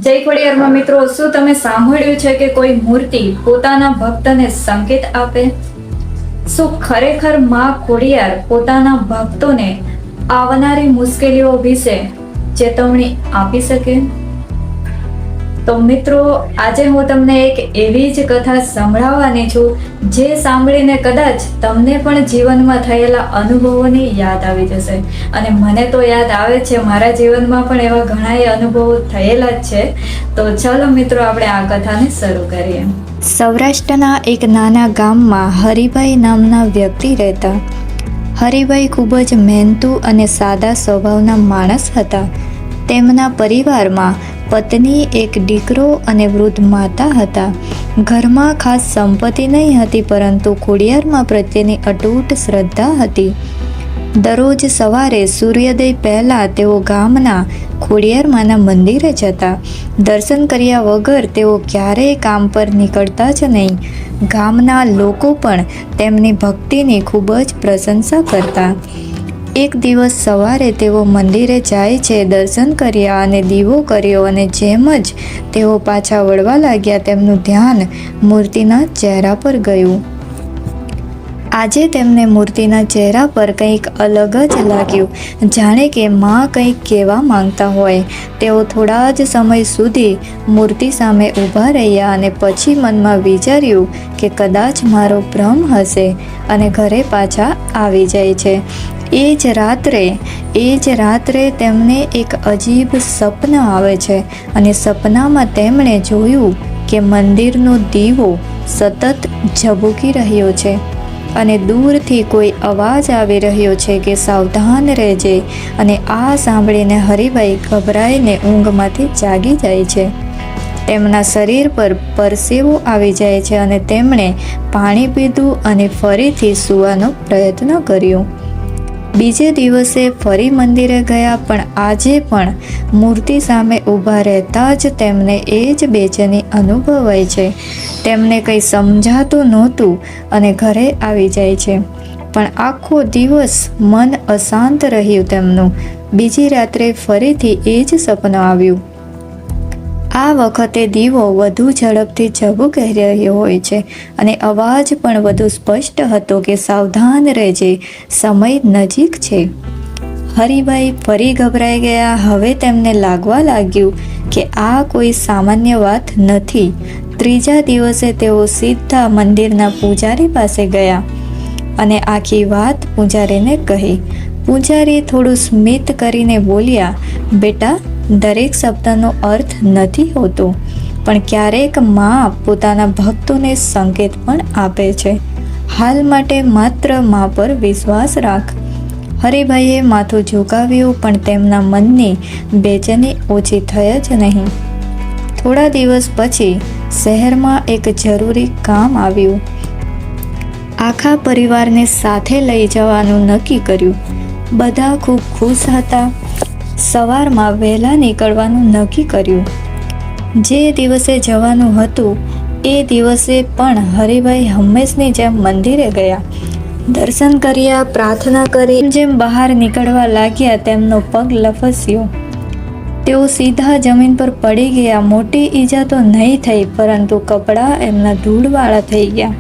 જય ખોડિયારમાં મિત્રો, શું તમે સાંભળ્યું છે કે કોઈ મૂર્તિ પોતાના ભક્તને સંકેત આપે? શું ખરેખર માં ખોડિયાર પોતાના ભક્તોને આવનારી મુશ્કેલીઓ વિશે ચેતવણી આપી શકે? તો મિત્રો, આજે હું તમને એક એવી જ કથા સંભળાવવાની છું જે સાંભળીને કદાચ તમને પણ જીવનમાં થયેલા અનુભવોની યાદ આવી જશે. અને મને તો યાદ આવે છે, મારા જીવનમાં પણ એવા ઘણા અનુભવો થયેલા જ છે. તો ચાલો મિત્રો, આપણે આ કથાને શરૂ કરીએ. સૌરાષ્ટ્રના એક નાના ગામમાં હરિભાઈ નામના વ્યક્તિ રહેતા. હરિભાઈ ખૂબ જ મહેનતુ અને સાદા સ્વભાવના માણસ હતા. તેમના પરિવારમાં પત્ની, એક દીકરો અને વૃદ્ધ માતા હતા. ઘરમાં ખાસ સંપત્તિ નહીં હતી, પરંતુ ખોડિયારમાં પ્રત્યેની અતૂટ શ્રદ્ધા હતી. દરરોજ સવારે સૂર્યોદય પહેલાં તેઓ ગામના ખોડિયારમાંના મંદિરે જતા. દર્શન કર્યા વગર તેઓ ક્યારેય કામ પર નીકળતા જ નહીં. ગામના લોકો પણ તેમની ભક્તિની ખૂબ જ પ્રશંસા કરતા. એક દિવસ સવારે તેઓ મંદિરે જાય છે. દર્શન કર્યા અને દીવો કર્યો, અને જેમ જ તેઓ પાછા વળવા લાગ્યા, તેમનું ધ્યાન મૂર્તિના ચહેરા પર ગયું. આજે તેમને મૂર્તિના ચહેરા પર કંઈક અલગ જ લાગ્યું, જાણે કે માં કંઈક કહેવા માંગતા હોય. તેઓ થોડા જ સમય સુધી મૂર્તિ સામે ઊભા રહ્યા અને પછી મનમાં વિચાર્યું કે કદાચ મારો ભ્રમ હશે અને ઘરે પાછા આવી જાય છે. એ જ રાત્રે તેમને એક અજીબ સપન આવે છે, અને સપનામાં તેમણે જોયું કે મંદિરનો દીવો સતત ઝબૂકી રહ્યો છે અને દૂરથી કોઈ અવાજ આવી રહ્યો છે કે સાવધાન રહેજે. અને આ સાંભળીને હરિભાઈ ગભરાઈને ઊંઘમાંથી જાગી જાય છે. તેમના શરીર પર પરસેવો આવી જાય છે અને તેમણે પાણી પીધું અને ફરીથી સૂવાનો પ્રયત્ન કર્યો. બીજે દિવસે ફરી મંદિરે ગયા, પણ આજે પણ મૂર્તિ સામે ઊભા રહેતા જ તેમને એ જ બેચેની અનુભવાય છે. તેમને કંઈ સમજાતું નહોતું અને ઘરે આવી જાય છે, પણ આખો દિવસ મન અશાંત રહ્યું તેમનું. બીજી રાત્રે ફરીથી એ જ સપનું આવ્યું. આ વખતે દીવો વધુ ઝડપથી ઝબૂકી રહ્યો હોય છે અને અવાજ પણ વધુ સ્પષ્ટ હતો કે સાવધાન રહેજે, સમય નજીક છે. હરિભાઈ ફરી ગભરાઈ ગયા. હવે તેમને લાગવા લાગ્યું કે આ કોઈ સામાન્ય વાત નથી. ત્રીજા દિવસે તેઓ સીધા મંદિરના પૂજારી પાસે ગયા અને આખી વાત પૂજારીને કહી. પૂજારી થોડું સ્મિત કરીને બોલ્યા, બેટા, દરેક શબ્દનો અર્થ નથી હોતો, પણ ક્યારેક માં પોતાના ભક્તોને સંકેત પણ આપે છે. હાલ માટે માત્ર માં પર વિશ્વાસ રાખ. હરિભાઈએ માથું ઝુકાવ્યું, પણ તેમના મનની બેચેની ઓછી થઈ જ નહીં. થોડા દિવસ પછી શહેરમાં એક જરૂરી કામ આવ્યું. આખા પરિવારને સાથે લઈ જવાનું નક્કી કર્યું. બધા ખૂબ ખુશ હતા. સવારમાં વહેલા નીકળવાનું નક્કી કર્યું. જે દિવસે જવાનું હતું એ દિવસે પણ હરિભાઈ હંમેશની જેમ મંદિરે ગયા. દર્શન કર્યા, પ્રાર્થના કરી. જેમ બહાર નીકળવા લાગ્યા, તેમનો પગ લપસ્યો. તેઓ સીધા જમીન પર પડી ગયા. મોટી ઈજા તો નહીં થઈ, પરંતુ કપડાં એમના ધૂળવાળા થઈ ગયા.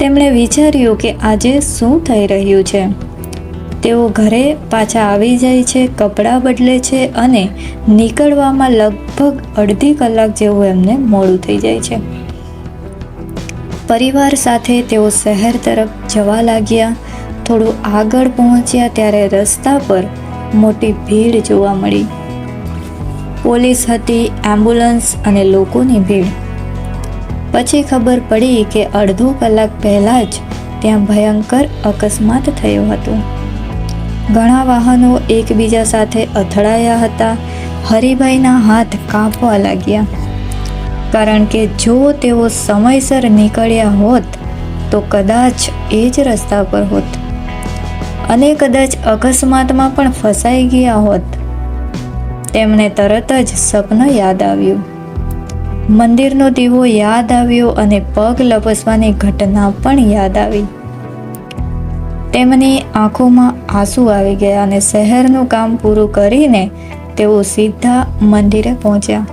તેમણે વિચાર્યું કે આજે શું થઈ રહ્યું છે. તેઓ ઘરે પાછા આવી જાય છે, કપડાં બદલે છે અને નીકળવામાં લગભગ અડધી કલાક જેવું એમને મોડું થઈ જાય છે. પરિવાર સાથે તેઓ શહેર તરફ જવા લાગ્યા. થોડું આગળ પહોંચ્યા ત્યારે રસ્તા પર મોટી ભીડ જોવા મળી. પોલીસ હતી, એમ્બ્યુલન્સ અને લોકોની ભીડ. પછી ખબર પડી કે અડધો કલાક પહેલાં જ ત્યાં ભયંકર અકસ્માત થયો હતો. ઘણા વાહનો એકબીજા સાથે અથડાયા હતા. હરિભાઈના હાથ કાંપવા લાગ્યા, કારણ કે જો તેઓ સમયસર નીકળ્યા હોત તો કદાચ એ જ રસ્તા પર હોત અને કદાચ અકસ્માતમાં પણ ફસાઈ ગયા હોત. તેમને તરત જ સપનું યાદ આવ્યું. મંદિરનો દીવો યાદ આવ્યો અને પગ લપસવાની ઘટના પણ યાદ આવી. તેમની આંખોમાં આંસુ આવી ગયા અને શહેરનું કામ પૂરું કરીને તેઓ સીધા મંદિરે પહોંચ્યા.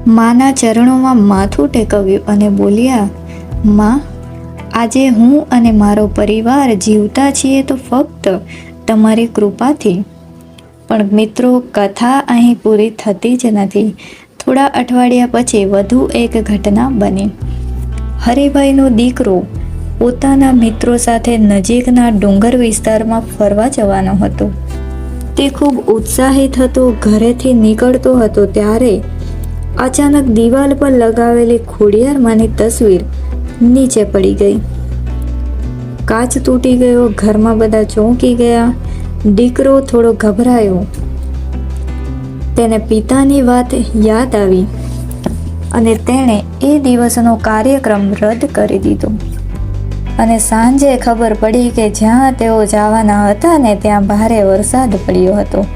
માના ચરણોમાં માથું ટેકવ્યું અને બોલ્યા, માં, આજે હું અને મારો પરિવાર જીવતા છીએ તો ફક્ત તમારી કૃપાથી. પણ મિત્રો, કથા અહીં પૂરી થતી જ નથી. થોડા અઠવાડિયા પછી વધુ એક ઘટના બની. હરિભાઈનો દીકરો પોતાના મિત્રો સાથે નજીકના ડુંગર વિસ્તારમાં ફરવા જવાનો હતો. તે ખૂબ ઉત્સાહિત હતો. ઘરેથી નીકળતો હતો ત્યારે અચાનક દિવાલ પર લગાવેલી ખોડિયારમાંની તસવીર નીચે પડી ગઈ. કાચ તૂટી ગયો. ઘરમાં બધા ચોંકી ગયા. દીકરો થોડો ગભરાયો. તેને પિતાની વાત યાદ આવી અને તેણે એ દિવસનો કાર્યક્રમ રદ કરી દીધો. અને સાંજે ખબર પડી કે જ્યાં તેઓ જવાના હતા ને ત્યાં ભારે વરસાદ પડ્યો હતો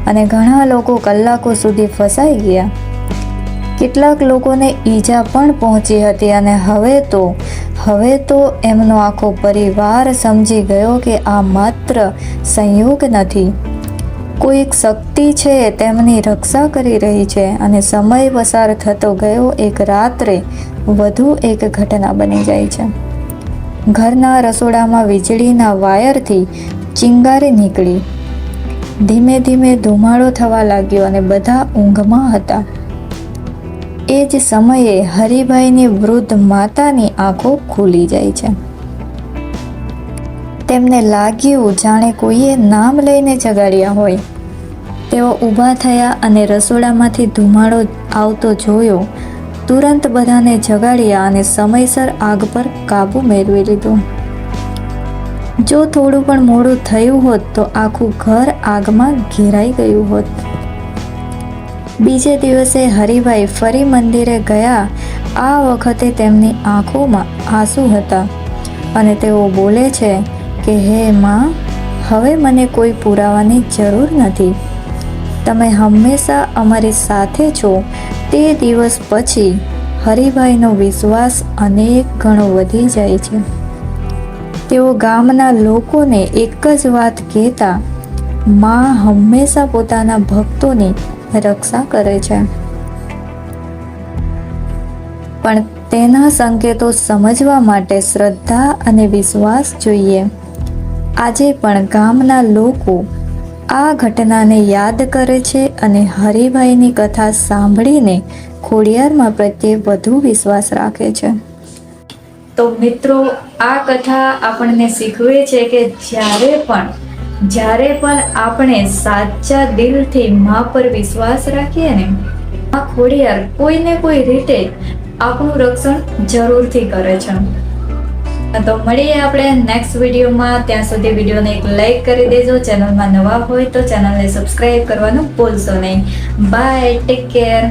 અને ઘણા લોકો કલાકો સુધી ફસાઈ ગયા. કેટલાક લોકોને ઈજા પણ પહોંચી હતી અને હવે તો એમનો આખો પરિવાર સમજી ગયો કે આ માત્ર સંયોગ નથી. કોઈક શક્તિ છે તેમની રક્ષા કરી રહી છે. અને સમય પસાર થતો ગયો. એક રાત્રે વધુ એક ઘટના બની જાય છે. ઘરના રસોડામાં વીજળીના વાયરથી ચિંગારી નીકળી. ધીમે ધીમે ધુમાડો થવા લાગ્યો અને બધા ઊંઘમાં હતા. એ જ સમયે હરિભાઈની વૃદ્ધ માતાની આંખો ખુલી જાય છે. તેમને લાગ્યું જાણે કોઈએ નામ લઈને જગાડ્યા હોય. તેઓ ઊભા થયા અને રસોડામાંથી ધુમાડો આવતો જોયો. તુરંત બધાને જગાડ્યા અને સમયસર આગ પર કાબૂ મેળવી લીધો. જો થોડું પણ મોડું થયું હોત તો આખું ઘર આગમાં ઘેરાઈ ગયું હોત. બીજે દિવસે હરિભાઈ ફરી મંદિરે ગયા. આ વખતે તેમની આંખોમાં આંસુ હતા અને તેઓ બોલે છે કે હે માં, હવે મને કોઈ પુરાવાની જરૂર નથી. તમે હંમેશા અમારી સાથે છો. તે દિવસ પછી હરિભાઈનો વિશ્વાસ અનેક ગણો વધી જાય છે. તેઓ ગામના લોકોને એક જ વાત કહેતા, માં હંમેશા પોતાના ભક્તોની રક્ષા કરે છે. પણ તેના સંકેતો સમજવા માટે શ્રદ્ધા અને વિશ્વાસ જોઈએ. આજે પણ ગામના લોકો આ ઘટનાને યાદ કરે છે અને હરિભાઈની કથા સાંભળીને ખોડિયારમાં પ્રત્યે વધુ વિશ્વાસ રાખે છે. તો મિત્રો, આ કથા આપણને શીખવે છે કે જ્યારે પણ આપણે સાચા દિલથી મા પર વિશ્વાસ રાખીએ ને, આ ખોડિયાર કોઈને કોઈ રીતે આપણું રક્ષણ જરૂરથી કરે છે. તો મળીએ આપણે નેક્સ્ટ વિડીયોમાં. ત્યાં સુધી વિડીયોને એક લાઈક કરી દેજો. ચેનલમાં નવા હોય તો ચેનલને સબસ્ક્રાઈબ કરવાનું ભૂલશો નહીં. Bye, take care.